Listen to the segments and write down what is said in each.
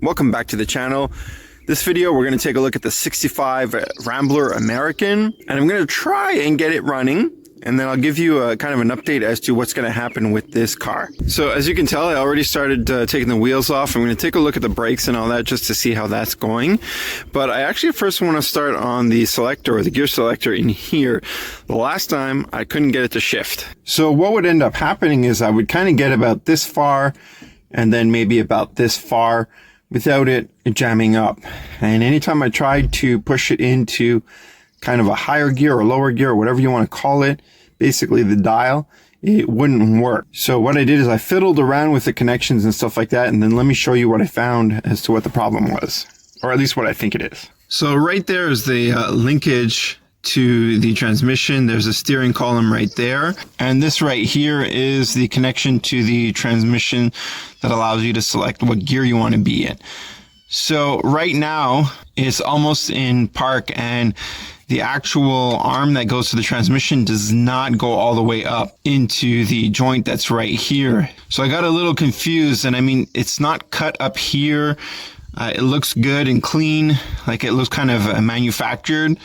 Welcome back to the channel. This video we're going to take a look at the 65 Rambler American, and I'm going to try and get it running, and then I'll give you a kind of an update as to what's going to happen with this car. So as you can tell, I already started taking the wheels off. I'm going to take a look at the brakes and all that just to see how that's going. But I actually first want to start on the selector, or the gear selector in here. The last time I couldn't get it to shift. So what would end up happening is I would kind of get about this far and then maybe about this far without it jamming up. And anytime I tried to push it into kind of a higher gear or lower gear or whatever you want to call it, basically the dial, it wouldn't work. So what I did is I fiddled around with the connections and stuff like that, and then let me show you what I found as to what the problem was, or at least what I think it is. So right there is the linkage to the transmission. There's a steering column right there, and this right here is the connection to the transmission that allows you to select what gear you want to be in. So right now it's almost in park, and the actual arm that goes to the transmission does not go all the way up into the joint that's right here. So I got a little confused, and I mean, it's not cut up here. It looks good and clean, like it looks kind of manufactured.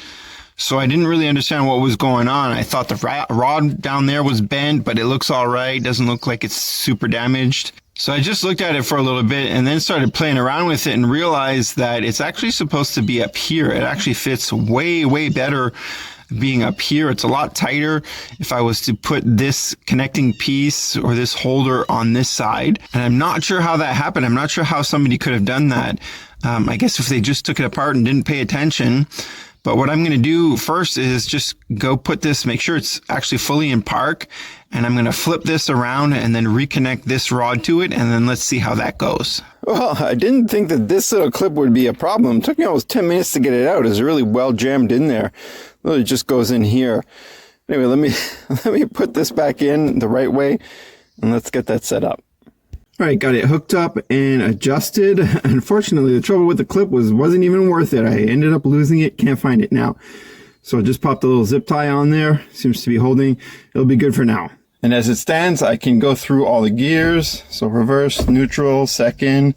So I didn't really understand what was going on. I thought the rod down there was bent, but it looks all right. Doesn't look like it's super damaged. So I just looked at it for a little bit and then started playing around with it and realized that it's actually supposed to be up here. It actually fits way, way better being up here. It's a lot tighter if I was to put this connecting piece or this holder on this side. And I'm not sure how that happened. I'm not sure how somebody could have done that. I guess if they just took it apart and didn't pay attention. But what I'm going to do first is just go put this, make sure it's actually fully in park, and I'm going to flip this around and then reconnect this rod to it, and then let's see how that goes. Well, I didn't think that this little clip would be a problem. It took me almost 10 minutes to get it out. It's really well jammed in there. It just goes in here. Anyway, let me put this back in the right way, and let's get that set up. All right, got it hooked up and adjusted. Unfortunately, the trouble with the clip wasn't even worth it. I ended up losing it, can't find it now. So I just popped a little zip tie on there. Seems to be holding. It'll be good for now. And as it stands, I can go through all the gears. So reverse, neutral, second,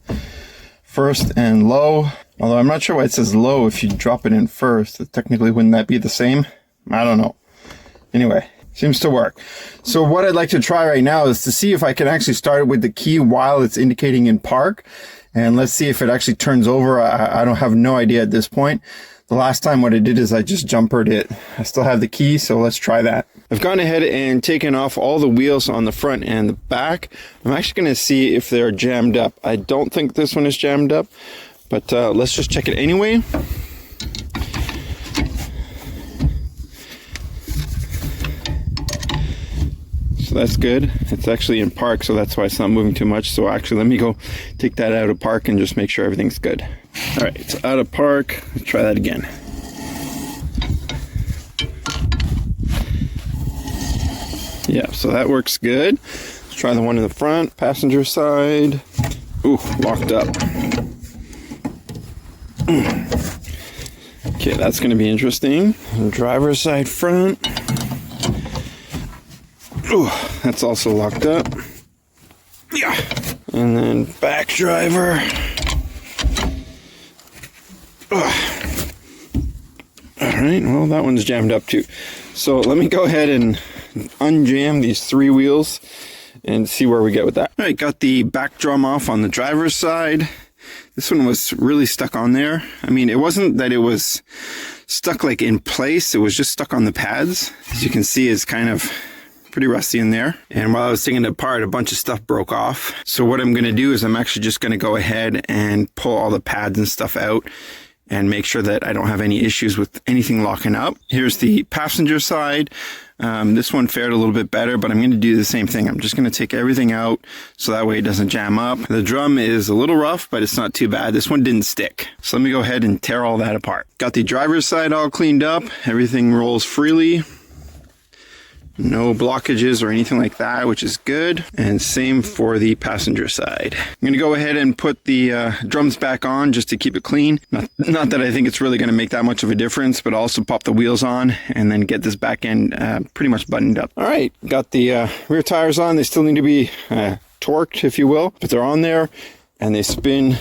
first, and low. Although I'm not sure why it says low if you drop it in first. Technically, wouldn't that be the same? I don't know. Anyway. Seems to work. So what I'd like to try right now is to see if I can actually start it with the key while it's indicating in park. And let's see if it actually turns over. I don't have no idea at this point. The last time what I did is I just jumpered it. I still have the key, so let's try that. I've gone ahead and taken off all the wheels on the front and the back. I'm actually going to see if they're jammed up. I don't think this one is jammed up, but let's just check it anyway. So that's good. It's actually in park, so that's why it's not moving too much. So actually, let me go take that out of park and just make sure everything's good. All right, it's out of park. Let's try that again. Yeah, so that works good. Let's try the one in the front, passenger side. Ooh, locked up. Okay, that's going to be interesting. The driver's side front. Ooh, that's also locked up. Yeah. And then back driver. Ugh. All right, well, that one's jammed up too. So let me go ahead and unjam these three wheels and see where we get with that. All right, got the back drum off on the driver's side. This one was really stuck on there. I mean, it wasn't that it was stuck like in place. It was just stuck on the pads. As you can see, it's kind of pretty rusty in there. And while I was taking it apart, a bunch of stuff broke off. So what I'm going to do is I'm actually just going to go ahead and pull all the pads and stuff out and make sure that I don't have any issues with anything locking up. Here's the passenger side. This one fared a little bit better, but I'm going to do the same thing. I'm just going to take everything out so that way it doesn't jam up. The drum is a little rough, but it's not too bad. This one didn't stick. So let me go ahead and tear all that apart. Got the driver's side all cleaned up. Everything rolls freely. No blockages or anything like that, which is good. And same for the passenger side. I'm going to go ahead and put the drums back on just to keep it clean. Not that I think it's really going to make that much of a difference, but also pop the wheels on and then get this back end pretty much buttoned up. All right, got the rear tires on. They still need to be torqued, if you will, but they're on there and they spin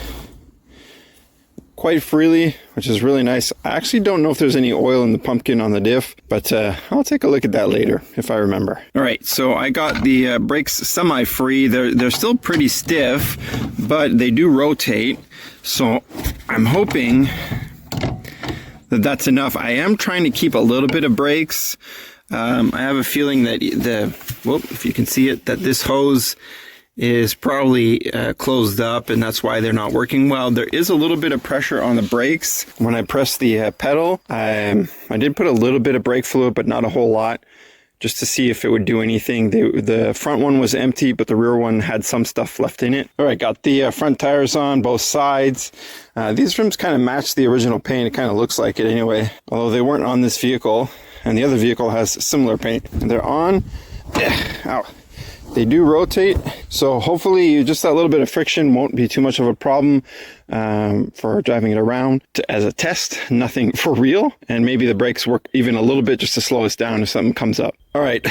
quite freely, which is really nice. I actually don't know if there's any oil in the pumpkin on the diff, but I'll take a look at that later if I remember. All right, so I got the brakes semi-free. They're still pretty stiff, but they do rotate. So I'm hoping that that's enough. I am trying to keep a little bit of brakes. I have a feeling that if you can see it, that this hose is probably closed up, and that's why they're not working well. There is a little bit of pressure on the brakes. When I press the pedal, I did put a little bit of brake fluid, but not a whole lot, just to see if it would do anything. The front one was empty, but the rear one had some stuff left in it. All right, got the front tires on both sides. These rims kind of match the original paint. It kind of looks like it anyway, although they weren't on this vehicle, and the other vehicle has similar paint. And they're on. Ow. They do rotate, so hopefully just that little bit of friction won't be too much of a problem for driving it around. As a test, nothing for real, and maybe the brakes work even a little bit just to slow us down if something comes up. All right,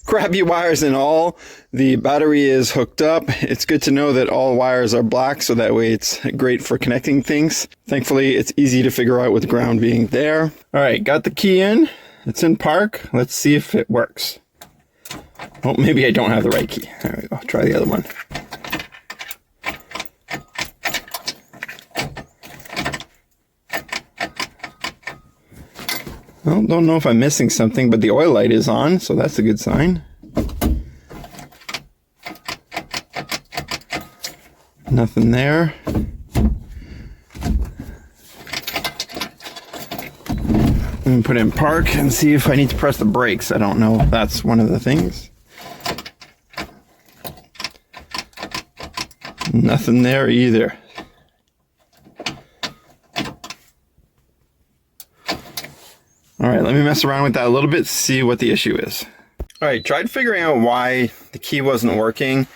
crappy wires and all. The battery is hooked up. It's good to know that all wires are black, so that way it's great for connecting things. Thankfully, it's easy to figure out with ground being there. All right, got the key in. It's in park. Let's see if it works. Oh, maybe I don't have the right key. There we go. Try the other one. Well, don't know if I'm missing something, but the oil light is on, so that's a good sign. Nothing there. I'm gonna put it in park and see if I need to press the brakes. I don't know if that's one of the things. Nothing there either. All right, let me mess around with that a little bit, see what the issue is. All right, tried figuring out why the key wasn't working.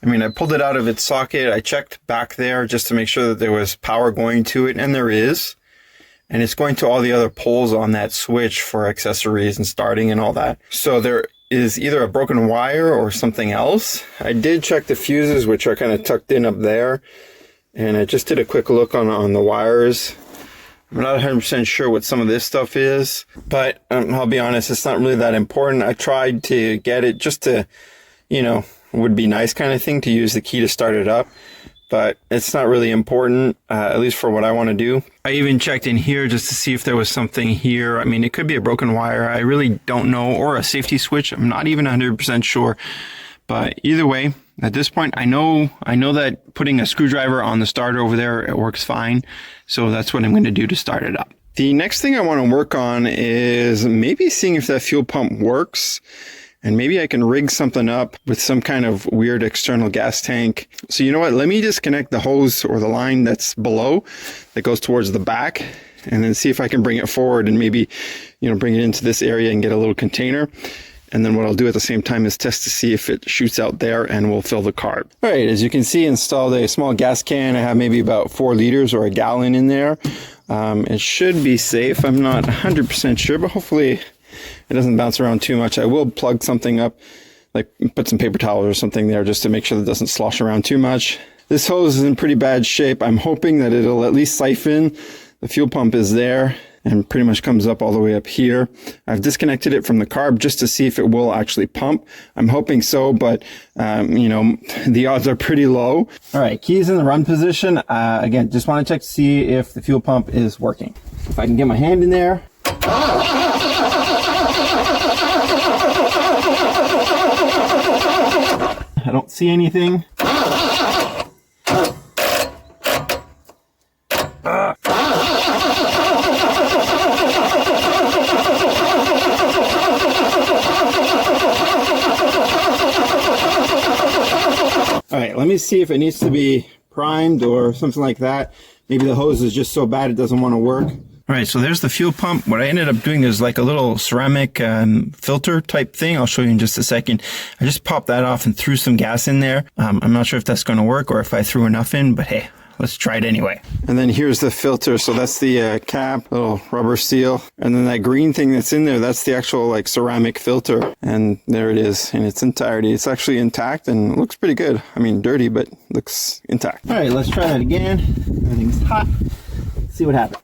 I mean, I pulled it out of its socket. I checked back there just to make sure that there was power going to it, and there is. And it's going to all the other poles on that switch for accessories and starting and all that. So there is either a broken wire or something else. I did check the fuses, which are kind of tucked in up there. And I just did a quick look on the wires. I'm not 100% sure what some of this stuff is, but I'll be honest, it's not really that important. I tried to get it just to, would be nice kind of thing to use the key to start it up. But it's not really important, at least for what I want to do. I even checked in here just to see if there was something here. I mean, it could be a broken wire. I really don't know, or a safety switch. I'm not even 100% sure. But either way, at this point, I know that putting a screwdriver on the starter over there, it works fine. So that's what I'm going to do to start it up. The next thing I want to work on is maybe seeing if that fuel pump works. And maybe I can rig something up with some kind of weird external gas tank. So you know what? Let me disconnect the hose or the line that's below that goes towards the back, and then see if I can bring it forward and maybe, bring it into this area and get a little container. And then what I'll do at the same time is test to see if it shoots out there, and we'll fill the carb. All right, as you can see, installed a small gas can. I have maybe about 4 liters or a gallon in there. It should be safe. I'm not 100% sure, but hopefully it doesn't bounce around too much. I will plug something up, like put some paper towels or something there just to make sure that it doesn't slosh around too much. This hose is in pretty bad shape. I'm hoping that it'll at least siphon. The fuel pump is there and pretty much comes up all the way up here. I've disconnected it from the carb just to see if it will actually pump. I'm hoping so, but the odds are pretty low. All right, keys in the run position. Again, just want to check to see if the fuel pump is working. If I can get my hand in there. I don't see anything. All right, let me see if it needs to be primed or something like that. Maybe the hose is just so bad it doesn't want to work. All right, so there's the fuel pump. What I ended up doing is like a little ceramic filter type thing. I'll show you in just a second. I just popped that off and threw some gas in there. I'm not sure if that's going to work or if I threw enough in, but hey, let's try it anyway. And then here's the filter. So that's the cap, little rubber seal. And then that green thing that's in there, that's the actual like ceramic filter. And there it is in its entirety. It's actually intact and it looks pretty good. I mean, dirty, but looks intact. All right, let's try that again. Everything's hot. Let's see what happens.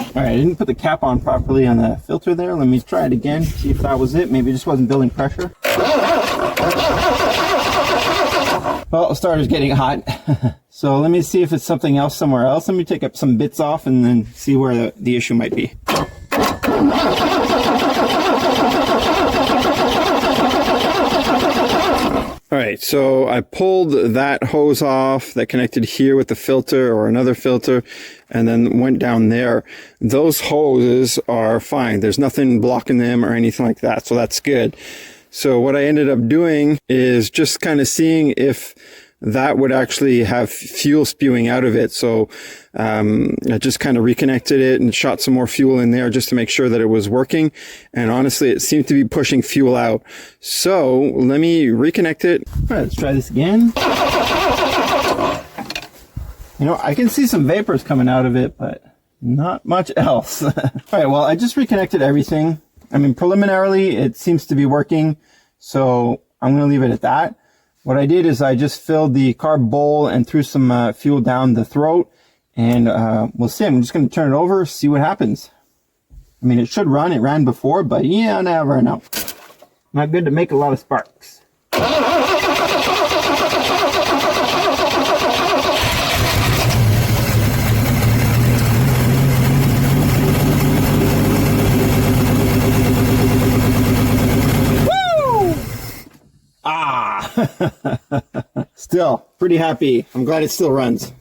Alright, I didn't put the cap on properly on the filter there. Let me try it again, see if that was it. Maybe it just wasn't building pressure. Well, the starter's getting hot. So let me see if it's something else somewhere else. Let me take up some bits off and then see where the issue might be. Alright, so I pulled that hose off that connected here with the filter or another filter and then went down there. Those hoses are fine. There's nothing blocking them or anything like that, so that's good. So what I ended up doing is just kind of seeing if that would actually have fuel spewing out of it. So I just kind of reconnected it and shot some more fuel in there just to make sure that it was working. And honestly, it seemed to be pushing fuel out. So let me reconnect it. All right, let's try this again. You know, I can see some vapors coming out of it, but not much else. All right, well, I just reconnected everything. I mean, preliminarily, it seems to be working. So I'm going to leave it at that. What I did is I just filled the carb bowl and threw some fuel down the throat, and we'll see. I'm just going to turn it over, see what happens. I mean, it should run. It ran before, but yeah, never know. Not good to make a lot of sparks. Still pretty happy. I'm glad it still runs.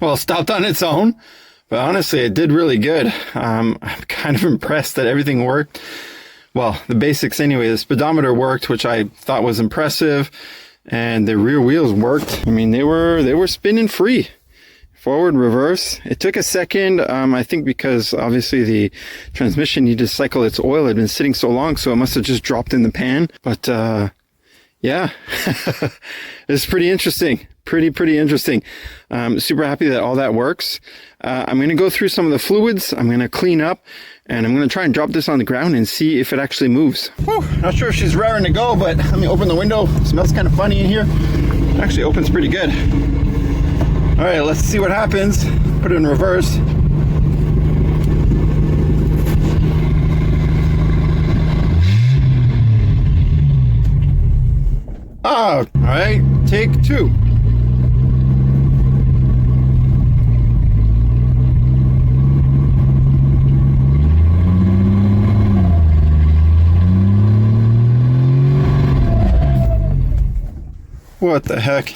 Well, stopped on its own, but honestly, it did really good. I'm kind of impressed that everything worked. Well, the basics anyway. The speedometer worked, which I thought was impressive, and the rear wheels worked. I mean, they were spinning free. Forward, reverse. It took a second, I think because obviously the transmission needed to cycle its oil. It had been sitting so long, so it must have just dropped in the pan. But yeah, it's pretty interesting. Pretty interesting. Super happy that all that works. I'm going to go through some of the fluids. I'm going to clean up, and I'm going to try and drop this on the ground and see if it actually moves. Whew, not sure if she's raring to go, but let me open the window. It smells kind of funny in here. It actually opens pretty good. All right, let's see what happens. Put it in reverse. Oh, all right, take two. What the heck?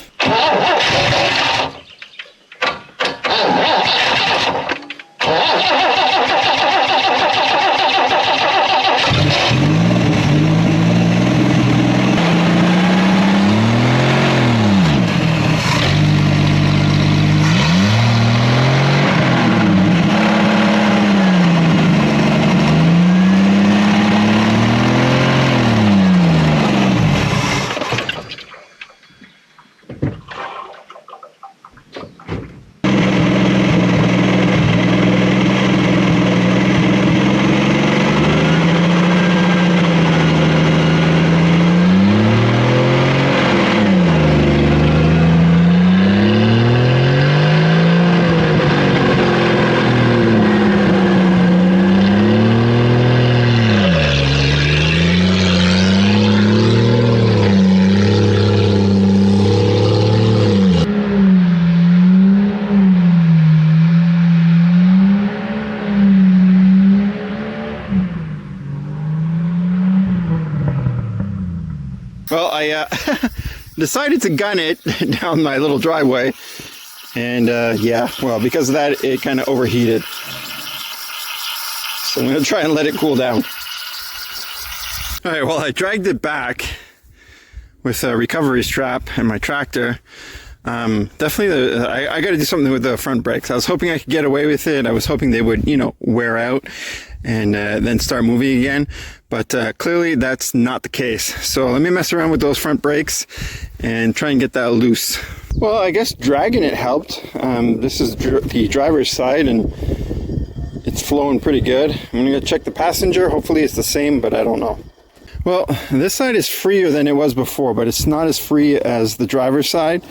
decided to gun it down my little driveway. And yeah, well, because of that, it kind of overheated. So I'm going to try and let it cool down. All right, well, I dragged it back with a recovery strap and my tractor. Definitely, I got to do something with the front brakes. I was hoping I could get away with it. I was hoping they would, wear out and then start moving again. But clearly, that's not the case. So let me mess around with those front brakes and try and get that loose. Well, I guess dragging it helped. This is the driver's side, and it's flowing pretty good. I'm going to check the passenger. Hopefully, it's the same, but I don't know. Well, this side is freer than it was before, but it's not as free as the driver's side.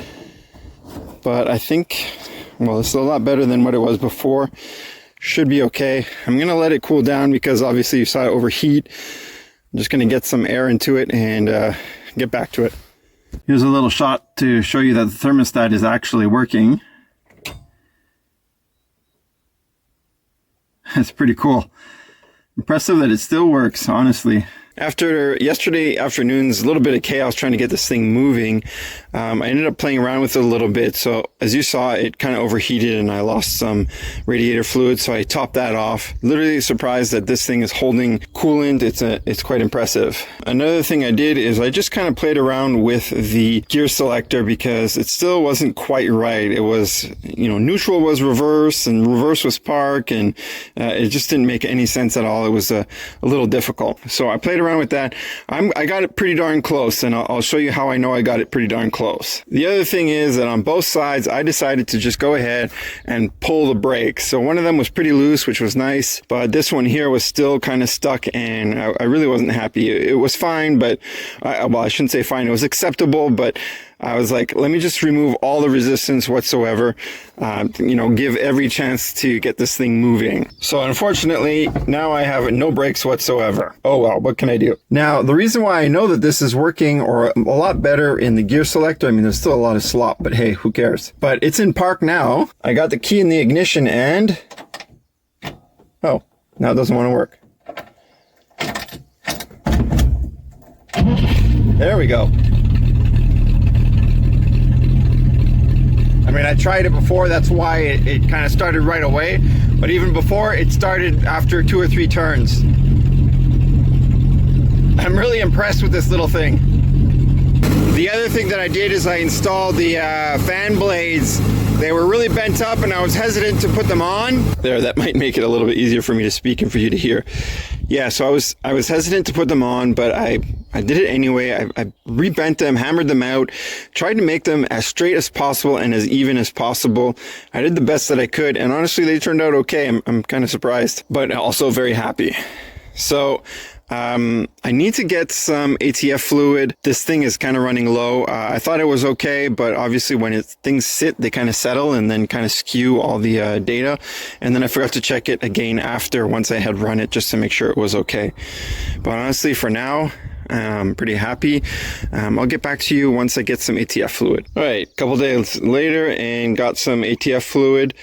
But I think, well, it's a lot better than what it was before. Should be okay. I'm going to let it cool down because obviously you saw it overheat. I'm just going to get some air into it and get back to it. Here's a little shot to show you that the thermostat is actually working. It's pretty cool. Impressive that it still works, honestly. After yesterday afternoon's little bit of chaos trying to get this thing moving, I ended up playing around with it a little bit. So as you saw, it kind of overheated and I lost some radiator fluid. So I topped that off. Literally surprised that this thing is holding coolant. It's quite impressive. Another thing I did is I just kind of played around with the gear selector because it still wasn't quite right. It was, neutral was reverse and reverse was park, and it just didn't make any sense at all. It was a little difficult. So I played around with that. I got it pretty darn close, and I'll show you how I know I got it pretty darn close. The other thing is that on both sides, I decided to just go ahead and pull the brakes. So one of them was pretty loose, which was nice, but this one here was still kind of stuck, and I really wasn't happy. It was fine, but I shouldn't say fine. It was acceptable, but I was like, let me just remove all the resistance whatsoever, give every chance to get this thing moving. So unfortunately, now I have no brakes whatsoever. Oh well, what can I do? Now, the reason why I know that this is working or a lot better in the gear selector, I mean, there's still a lot of slop, but hey, who cares? But it's in park now. I got the key in the ignition and, oh, now it doesn't want to work. There we go. I mean, I tried it before, that's why it kind of started right away. But even before, it started after 2 or 3 turns. I'm really impressed with this little thing. The other thing that I did is I installed the fan blades. They were really bent up and I was hesitant to put them on. There, that might make it a little bit easier for me to speak and for you to hear. Yeah, so I was hesitant to put them on, but I did it anyway. I rebent them, hammered them out, tried to make them as straight as possible and as even as possible. I did the best that I could, and honestly, they turned out okay. I'm kind of surprised, but also very happy. So I need to get some ATF fluid. This thing is kind of running low. I thought it was okay, but obviously when things sit, they kind of settle and then kind of skew all the data. And then I forgot to check it again after once I had run it just to make sure it was okay. But honestly, for now, I'm pretty happy. I'll get back to you once I get some ATF fluid. All right, a couple days later and got some ATF fluid.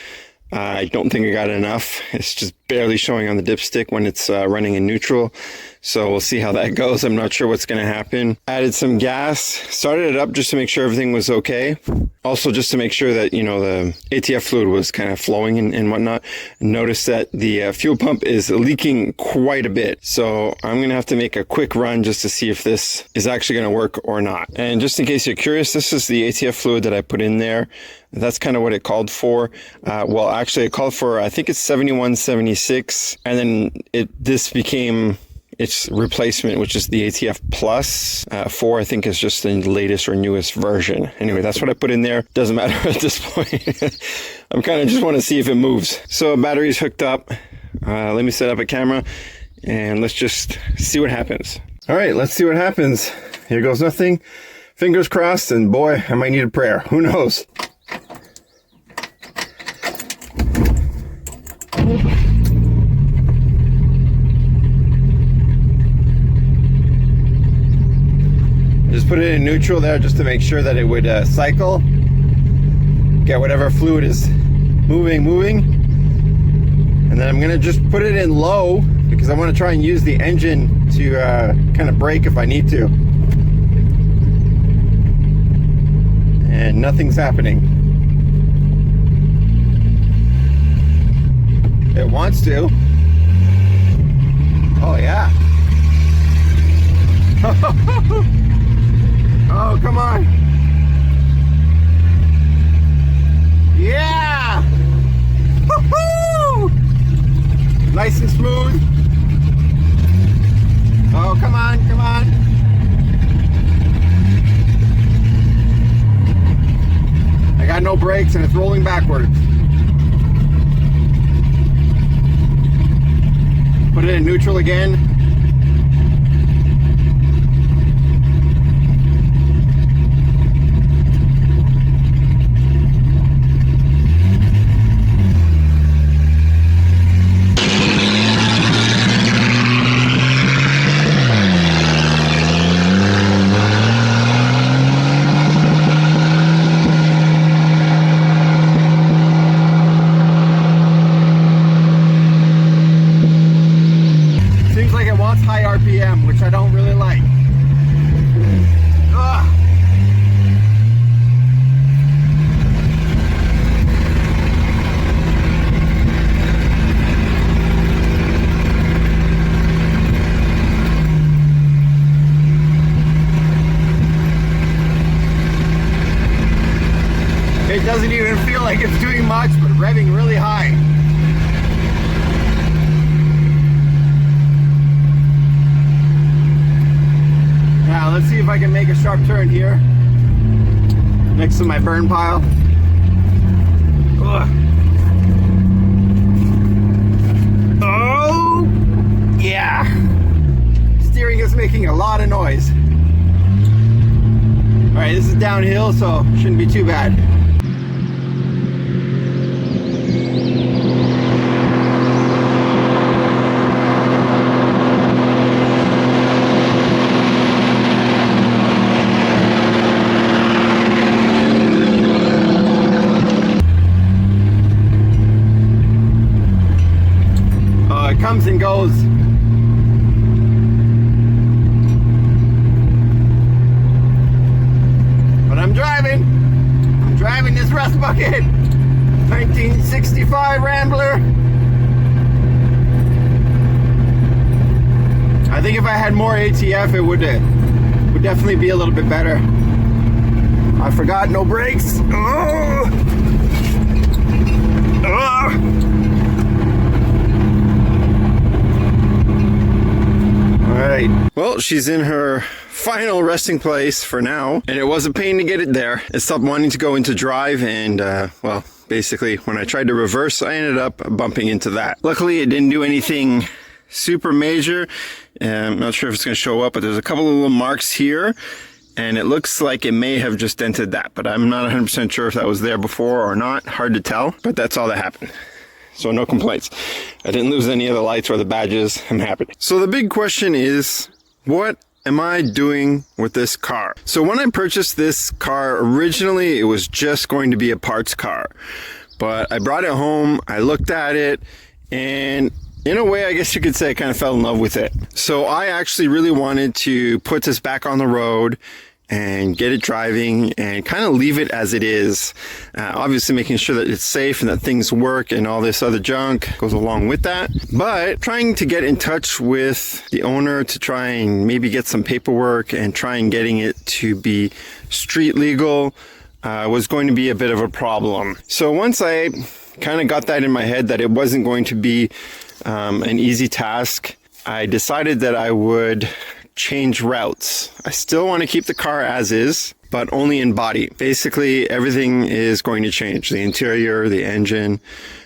I don't think I got enough. It's just barely showing on the dipstick when it's running in neutral. So we'll see how that goes. I'm not sure what's going to happen. Added some gas, started it up just to make sure everything was okay. Also just to make sure that, the ATF fluid was kind of flowing and whatnot. Notice that the fuel pump is leaking quite a bit. So I'm going to have to make a quick run just to see if this is actually going to work or not. And just in case you're curious, this is the ATF fluid that I put in there. That's kind of what it called for. Well, actually it called for, I think it's 7176. And then this became its replacement, which is the ATF Plus 4, I think is just the latest or newest version. Anyway, that's what I put in there. Doesn't matter at this point. I'm kind of just want to see if it moves. So battery's hooked up. Let me set up a camera and let's just see what happens. All right, let's see what happens. Here goes nothing. Fingers crossed, and boy, I might need a prayer. Who knows? Just put it in neutral there just to make sure that it would cycle. Get whatever fluid is moving. And then I'm gonna just put it in low because I want to try and use the engine to kind of brake if I need to. and nothing's happening. It wants to. Oh yeah. Oh, come on. Yeah! Woo-hoo! Nice and smooth. Oh, come on, come on. I got no brakes and it's rolling backwards. Put it in neutral again. High RPM, which I don't really like. Ugh. It doesn't even feel like it's doing much, but revving really high. Now let's see if I can make a sharp turn here next to my burn pile. Ugh. Oh yeah, steering is making a lot of noise. All right, this is downhill, so shouldn't be too bad. Comes and goes. But I'm driving this rust bucket 1965 Rambler. I think if I had more ATF it would definitely be a little bit better. I forgot no brakes. Oh! Oh! Alright, well, she's in her final resting place for now, and it was a pain to get it there. It stopped wanting to go into drive, and well, basically when I tried to reverse, I ended up bumping into that. Luckily, it didn't do anything super major. I'm not sure if it's going to show up, but there's a couple of little marks here, and it looks like it may have just dented that, but I'm not 100% sure if that was there before or not. Hard to tell, but that's all that happened. So no complaints. I didn't lose any of the lights or the badges. I'm happy. So the big question is, what am I doing with this car? So when I purchased this car, originally it was just going to be a parts car. But I brought it home, I looked at it, and in a way, I guess you could say I kind of fell in love with it. So I actually really wanted to put this back on the road and get it driving and kind of leave it as it is. Obviously making sure that it's safe and that things work and all this other junk goes along with that. But trying to get in touch with the owner to try and maybe get some paperwork and try and getting it to be street legal was going to be a bit of a problem. So once I kind of got that in my head that it wasn't going to be an easy task, I decided that I would change routes. I still want to keep the car as is, but only in body. Basically, everything is going to change. The interior, the engine,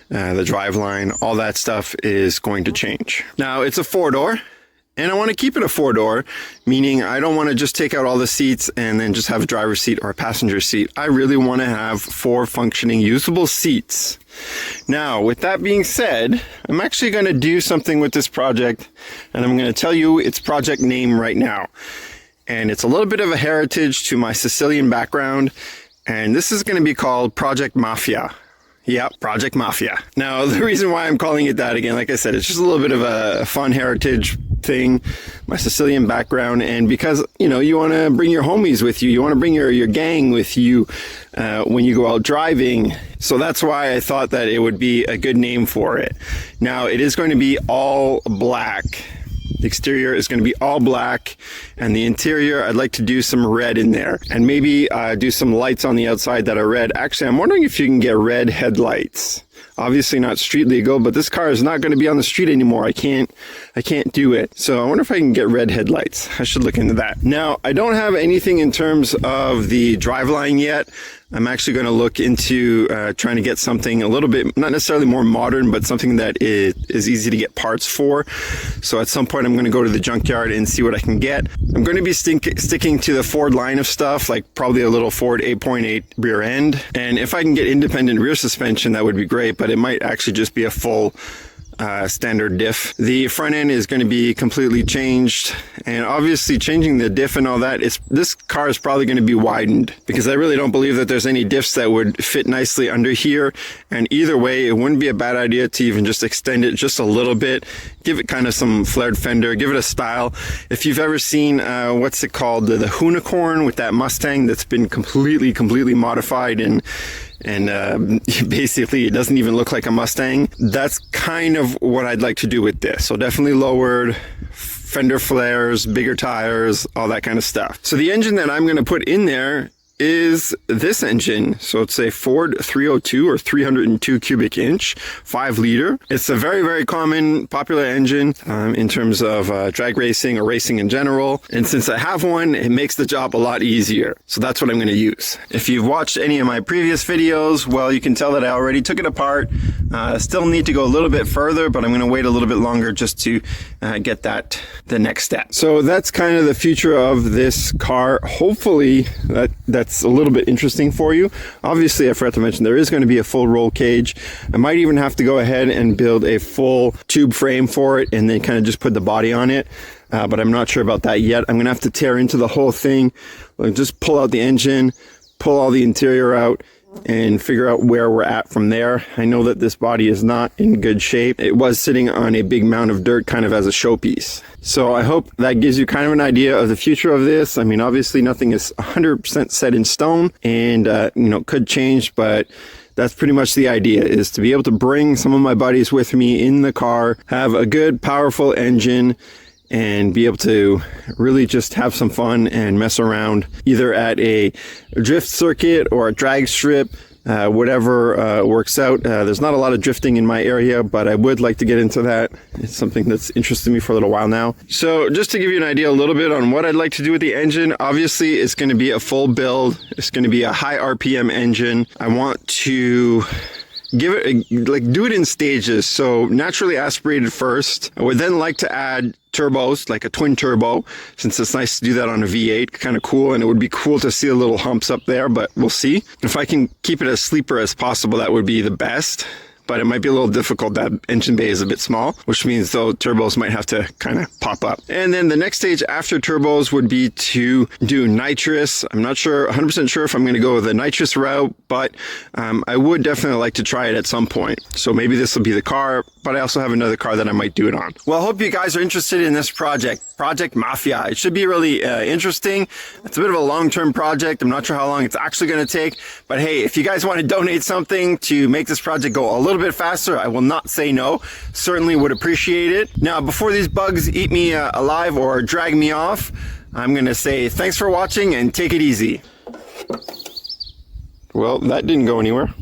the driveline, all that stuff is going to change. Now, it's a 4-door, and I want to keep it a 4-door, meaning I don't want to just take out all the seats and then just have a driver's seat or a passenger seat. I really want to have 4 functioning, usable seats. Now, with that being said, I'm actually going to do something with this project, and I'm going to tell you its project name right now. And it's a little bit of a heritage to my Sicilian background, and this is going to be called Project Mafia. Yep, Project Mafia. Now, the reason why I'm calling it that, again, like I said, it's just a little bit of a fun heritage thing, my Sicilian background, and because, you know, you want to bring your homies with you, you want to bring your gang with you when you go out driving. So that's why I thought that it would be a good name for it. Now, it is going to be all black. The exterior is going to be all black, and the interior, I'd like to do some red in there, and maybe do some lights on the outside that are red. Actually, I'm wondering if you can get red headlights. Obviously not street legal, but this car is not going to be on the street anymore. I can't do it. So I wonder if I can get red headlights. I should look into that. Now, I don't have anything in terms of the driveline yet. I'm actually going to look into trying to get something a little bit, not necessarily more modern, but something that is easy to get parts for. So at some point, I'm going to go to the junkyard and see what I can get. I'm going to be sticking to the Ford line of stuff, like probably a little Ford 8.8 rear end. And if I can get independent rear suspension, that would be great, but it might actually just be a full standard diff. The front end is going to be completely changed, and obviously changing the diff and all that, this car is probably going to be widened, because I really don't believe that there's any diffs that would fit nicely under here. And either way, it wouldn't be a bad idea to even just extend it just a little bit, give it kind of some flared fender, give it a style. If you've ever seen what's it called, the Hoonicorn with that Mustang that's been completely modified, and basically it doesn't even look like a Mustang. That's kind of what I'd like to do with this. So definitely lowered, fender flares, bigger tires, all that kind of stuff. So the engine that I'm going to put in there is this engine. So it's a Ford 302 or 302 cubic inch, 5 liter. It's a very common, popular engine in terms of drag racing or racing in general. And since I have one, it makes the job a lot easier. So that's what I'm going to use. If you've watched any of my previous videos, well, you can tell that I already took it apart. Still need to go a little bit further, but I'm going to wait a little bit longer just to get the next step. So that's kind of the future of this car. Hopefully that's a little bit interesting for you. Obviously, I forgot to mention there is going to be a full roll cage. I might even have to go ahead and build a full tube frame for it and then kind of just put the body on it. But I'm not sure about that yet. I'm going to have to tear into the whole thing, just pull out the engine, pull all the interior out, and figure out where we're at from there. I know that this body is not in good shape. It was sitting on a big mound of dirt kind of as a showpiece. So I hope that gives you kind of an idea of the future of this. I mean, obviously nothing is 100% set in stone, and could change, but that's pretty much the idea, is to be able to bring some of my buddies with me in the car, have a good powerful engine, and be able to really just have some fun and mess around either at a drift circuit or a drag strip, whatever works out. There's not a lot of drifting in my area, but I would like to get into that. It's something that's interested me for a little while now. So just to give you an idea a little bit on what I'd like to do with the engine, obviously it's going to be a full build. It's going to be a high RPM engine. I want to give it do it in stages. So naturally aspirated first. I would then like to add turbos, like a twin turbo, since it's nice to do that on a V8, kind of cool. And it would be cool to see the little humps up there, but we'll see. If I can keep it as sleeper as possible, that would be the best. But it might be a little difficult. That engine bay is a bit small, which means though turbos might have to kind of pop up. And then the next stage after turbos would be to do nitrous. I'm not sure, 100% sure if I'm going to go with the nitrous route, but I would definitely like to try it at some point. So maybe this will be the car, but I also have another car that I might do it on. Well, I hope you guys are interested in this project, Project Mafia. It should be really interesting. It's a bit of a long-term project. I'm not sure how long it's actually going to take, but hey, if you guys want to donate something to make this project go a little bit faster, I will not say no. Certainly would appreciate it. Now, before these bugs eat me alive or drag me off, I'm going to say thanks for watching and take it easy. Well, that didn't go anywhere.